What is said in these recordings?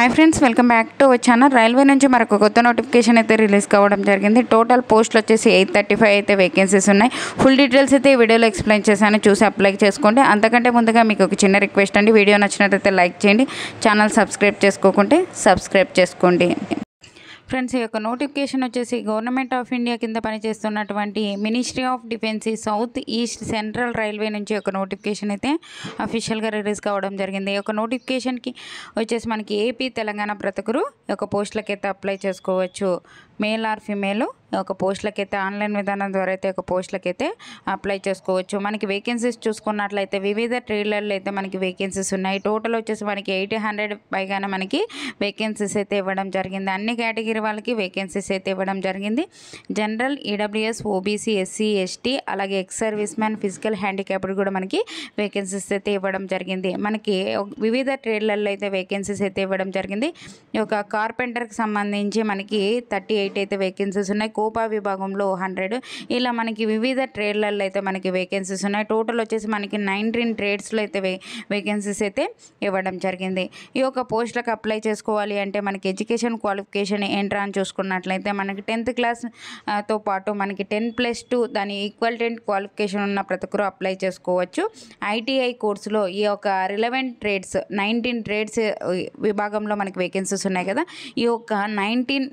Hi friends, welcome back to our channel. Railway నుంచి మనకు కొత్త నోటిఫికేషన్ అయితే రిలీజ్ కావడం జరిగింది. టోటల్ పోస్టులు వచ్చేసి 835 అయితే వేకెన్సీస్ ఉన్నాయి. ఫుల్ డీటెయిల్స్ అయితే ఈ వీడియోలో ఎక్స్ప్లెయిన్ చేశాను, చూసి అప్లై చేసుకోండి. అంతకంటే ముందుగా మీకు ఒక చిన్న రిక్వెస్ట్ అండి, వీడియో నచ్చినట్లయితే లైక్ చేయండి, ఛానల్ సబ్స్క్రైబ్ చేసుకోకుంటే సబ్స్క్రైబ్ చేసుకోండి. ఫ్రెండ్స్, ఈ యొక్క నోటిఫికేషన్ వచ్చేసి గవర్నమెంట్ ఆఫ్ ఇండియా కింద పనిచేస్తున్నటువంటి ministry of defence south east central railway నుంచి ఒక నోటిఫికేషన్ అయితే అఫీషియల్గా రిలీజ్ కావడం జరిగింది. ఈ యొక్క నోటిఫికేషన్కి వచ్చేసి మనకి ఏపీ తెలంగాణ ప్రతి ఒక్కరు ఈ యొక్క పోస్టులకి అయితే అప్లై చేసుకోవచ్చు. మేల్ ఆర్ ఫిమేల్ ఒక పోస్టులకి అయితే ఆన్లైన్ విధానం ద్వారా అయితే ఒక పోస్టులకి అయితే అప్లై చేసుకోవచ్చు. మనకి వేకెన్సీస్ చూసుకున్నట్లయితే వివిధ ట్రేడ్లలో అయితే మనకి వేకెన్సీస్ ఉన్నాయి. టోటల్ వచ్చేసి మనకి 800 పైగానే మనకి వేకెన్సీస్ అయితే ఇవ్వడం జరిగింది. అన్ని కేటగిరీ వాళ్ళకి వేకెన్సీస్ అయితే ఇవ్వడం జరిగింది. General, EWS, OBC, SC, ST, అలాగే ex serviceman, physical handicapped కూడా మనకి వేకెన్సీస్ అయితే ఇవ్వడం జరిగింది. మనకి వివిధ ట్రేడ్లలో అయితే వేకెన్సీస్ అయితే ఇవ్వడం జరిగింది. ఈ యొక్క కార్పెంటర్కి సంబంధించి మనకి 38 అయితే వేకెన్సీస్ ఉన్నాయి. కోపా విభాగంలో 100, ఇలా మనకి వివిధ ట్రేడ్లలో అయితే మనకి వేకెన్సీస్ ఉన్నాయి. టోటల్ వచ్చేసి మనకి 19 ట్రేడ్స్లో అయితే వేకెన్సీస్ అయితే ఇవ్వడం జరిగింది. ఈ యొక్క పోస్టులకు అప్లై చేసుకోవాలి అంటే మనకి ఎడ్యుకేషన్ క్వాలిఫికేషన్ ఏంట్రా అని చూసుకున్నట్లయితే మనకి 10th క్లాస్ తో పాటు మనకి 10+2 దాని ఈక్వలెంట్ క్వాలిఫికేషన్ ఉన్న ప్రతి ఒక్కరు అప్లై చేసుకోవచ్చు. ఐటీఐ కోర్సులో ఈ యొక్క రిలవెంట్ ట్రేడ్స్ 19 ట్రేడ్స్ విభాగంలో మనకి వేకెన్సీస్ ఉన్నాయి కదా, ఈ యొక్క 19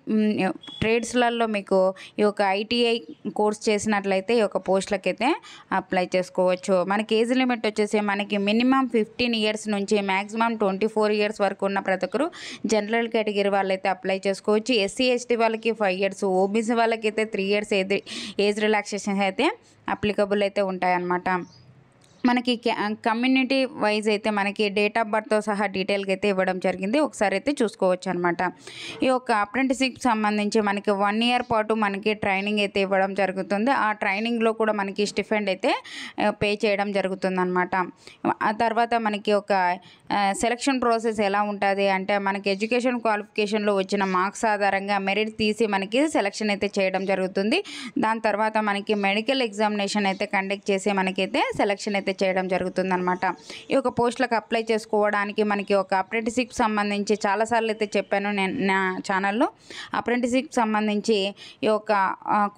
ట్రేడ్స్లలో మీకు ఈ యొక్క ఐటీఐ కోర్స్ చేసినట్లయితే ఈ యొక్క పోస్టులకి అయితే అప్లై చేసుకోవచ్చు. మనకి ఏజ్ లిమిట్ వచ్చేసి మనకి మినిమం 15 ఇయర్స్ నుంచి మ్యాక్సిమం 24 ఇయర్స్ వరకు ఉన్న ప్రతి ఒక్కరు జనరల్ కేటగిరీ వాళ్ళైతే అప్లై చేసుకోవచ్చు. ఎస్సీ ఎస్టీ వాళ్ళకి 5 ఇయర్స్, ఓబీసీ వాళ్ళకి అయితే 3 ఇయర్స్ ఏజ్ రిలాక్సేషన్ అయితే అప్లికబుల్ అయితే ఉంటాయన్నమాట. మనకి కమ్యూనిటీ వైజ్ అయితే మనకి డేట్ ఆఫ్ బర్త్తో సహా డీటెయిల్గా అయితే ఇవ్వడం జరిగింది, ఒకసారి అయితే చూసుకోవచ్చు అనమాట. ఈ యొక్క అప్రెంటిస్షిప్ సంబంధించి మనకి 1 ఇయర్ పాటు మనకి ట్రైనింగ్ అయితే ఇవ్వడం జరుగుతుంది. ఆ ట్రైనింగ్లో కూడా మనకి స్టిఫెండ్ అయితే పే చేయడం జరుగుతుంది అనమాట. ఆ తర్వాత మనకి ఒక సెలక్షన్ ప్రాసెస్ ఎలా ఉంటుంది అంటే మనకి ఎడ్యుకేషన్ క్వాలిఫికేషన్లో వచ్చిన మార్క్స్ ఆధారంగా మెరిట్ తీసి మనకి సెలక్షన్ అయితే చేయడం జరుగుతుంది. దాని తర్వాత మనకి మెడికల్ ఎగ్జామినేషన్ అయితే కండక్ట్ చేసి మనకైతే సెలక్షన్ అయితే చేయడం జరుగుతుందన్నమాట. ఈ యొక్క పోస్టులకు అప్లై చేసుకోవడానికి మనకి ఒక అప్రెంటిస్షిప్ సంబంధించి చాలాసార్లు అయితే చెప్పాను నేను నా ఛానల్లో. అప్రెంటిస్షిప్ సంబంధించి ఈ యొక్క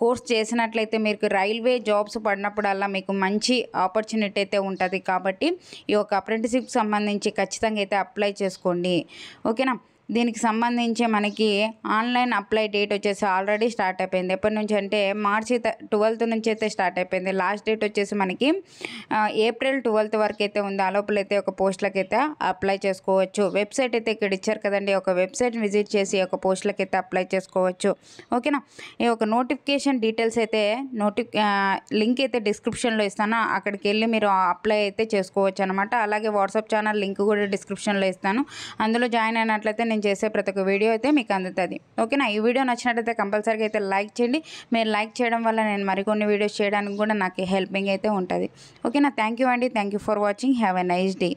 కోర్స్ చేసినట్లయితే మీకు రైల్వే జాబ్స్ పడినప్పుడల్లా మీకు మంచి ఆపర్చునిటీ అయితే ఉంటుంది. కాబట్టి ఈ యొక్క అప్రెంటిస్షిప్ సంబంధించి ఖచ్చితంగా అయితే అప్లై చేసుకోండి, ఓకేనా. దీనికి సంబంధించి మనకి ఆన్లైన్ అప్లై డేట్ వచ్చేసి ఆల్రెడీ స్టార్ట్ అయిపోయింది. ఎప్పటి నుంచి అంటే మార్చి 12th నుంచి అయితే స్టార్ట్ అయిపోయింది. లాస్ట్ డేట్ వచ్చేసి మనకి ఏప్రిల్ 12th వరకు అయితే ఉంది. ఆ లోపల అయితే ఒక పోస్టులకి అయితే అప్లై చేసుకోవచ్చు. వెబ్సైట్ అయితే ఇక్కడ ఇచ్చారు కదండి, ఒక వెబ్సైట్ విజిట్ చేసి ఒక పోస్టులకి అయితే అప్లై చేసుకోవచ్చు, ఓకేనా. ఈ యొక్క నోటిఫికేషన్ డీటెయిల్స్ అయితే లింక్ అయితే డిస్క్రిప్షన్లో ఇస్తాను, అక్కడికి వెళ్ళి మీరు అప్లై అయితే చేసుకోవచ్చు అనమాట. అలాగే వాట్సాప్ ఛానల్ లింక్ కూడా డిస్క్రిప్షన్లో ఇస్తాను, అందులో జాయిన్ అయినట్లయితే నేను చేసే ప్రతి ఒక్క వీడియో అయితే మీకు అందుతుంది, ఓకేనా. ఈ వీడియో నచ్చినట్లయితే కంపల్సరీగా అయితే లైక్ చేయండి. మీరు లైక్ చేయడం వల్ల నేను మరికొన్ని వీడియోస్ చేయడానికి కూడా నాకు హెల్పింగ్ అయితే ఉంటుంది, ఓకేనా. థ్యాంక్ యూ అండి, thank you for watching. Have a nice day.